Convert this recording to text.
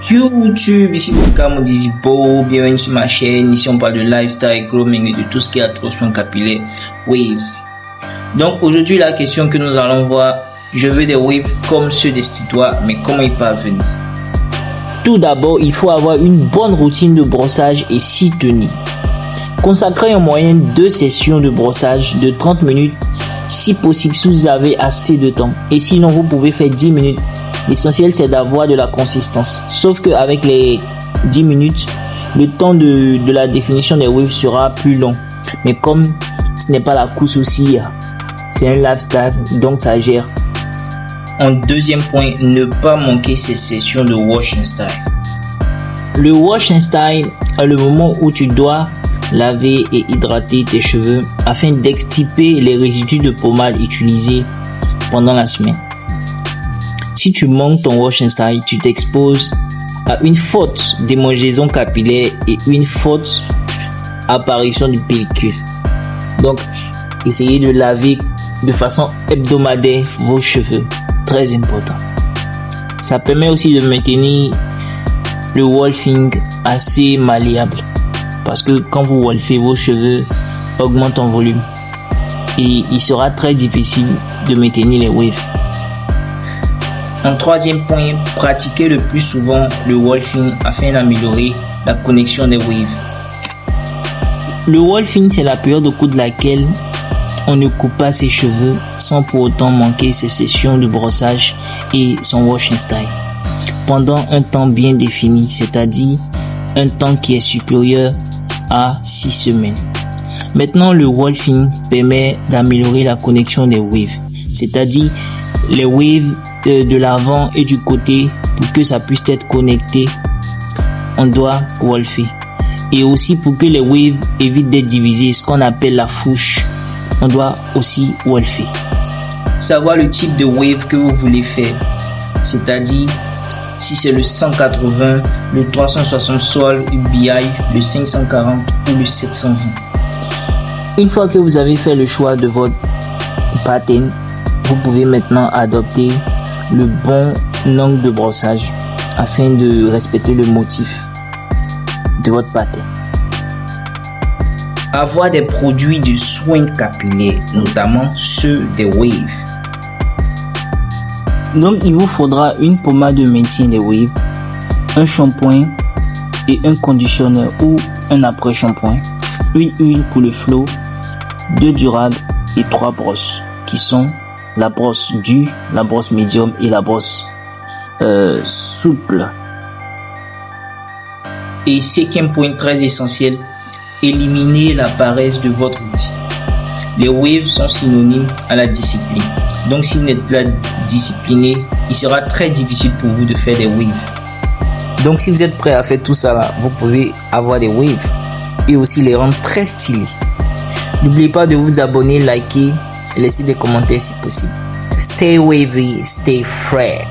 YouTube, ici Lucas Modizipo, bienvenue sur ma chaîne. Ici on parle de lifestyle, grooming et de tout ce qui est attraction capillaire, waves. Donc aujourd'hui la question que nous allons voir, je veux des waves comme ceux des Stitois, mais comment y parvenir? Tout d'abord, il faut avoir une bonne routine de brossage et s'y tenir. Consacrez en moyenne 2 sessions de brossage de 30 minutes si possible, si vous avez assez de temps. Et sinon, vous pouvez faire 10 minutes. L'essentiel, c'est d'avoir de la consistance. Sauf qu'avec les 10 minutes, le temps de la définition des waves sera plus long. Mais comme ce n'est pas la course aussi, c'est un lifestyle, donc ça gère. En deuxième point, ne pas manquer ces sessions de wash and style. Le wash and style est le moment où tu dois laver et hydrater tes cheveux afin d'extirper les résidus de pommade utilisés pendant la semaine. Si tu manques ton wash and style, tu t'exposes à une forte démangeaison capillaire et une forte apparition de pellicule. Donc, essayez de laver de façon hebdomadaire vos cheveux. Très important. Ça permet aussi de maintenir le wolfing assez malléable. Parce que quand vous wolfez, vos cheveux augmentent en volume. Et il sera très difficile de maintenir les waves. En troisième point, pratiquez le plus souvent le wolfing afin d'améliorer la connexion des waves. Le wolfing, c'est la période au cours de laquelle on ne coupe pas ses cheveux sans pour autant manquer ses sessions de brossage et son wash and style. Pendant un temps bien défini, c'est-à-dire un temps qui est supérieur à 6 semaines. Maintenant, le wolfing permet d'améliorer la connexion des waves, c'est-à-dire les waves de l'avant et du côté. Pour que ça puisse être connecté, on doit wolfer. Et aussi pour que les waves évitent d'être divisées, ce qu'on appelle la fourche, on doit aussi wolfer. Savoir le type de wave que vous voulez faire, c'est-à-dire si c'est le 180, le 360 sol UBI, le 540 ou le 720. Une fois que vous avez fait le choix de votre pattern, vous pouvez maintenant adopter le bon angle de brossage afin de respecter le motif de votre pattern. Avoir des produits de soins capillaires, notamment ceux des waves. Donc il vous faudra une pommade de maintien des waves, un shampoing et un conditionneur ou un après-shampoing, une huile pour le flow, 2 durables et 3 brosses qui sont la brosse dure, la brosse médium et la brosse souple. Et 5e point très essentiel, éliminez la paresse de votre outil. Les waves sont synonymes à la discipline. Donc si vous n'êtes pas discipliné, il sera très difficile pour vous de faire des waves. Donc si vous êtes prêt à faire tout ça là, vous pouvez avoir des waves et aussi les rendre très stylés. N'oubliez pas de vous abonner, liker, laisser des commentaires si possible. Stay wavy, stay fresh.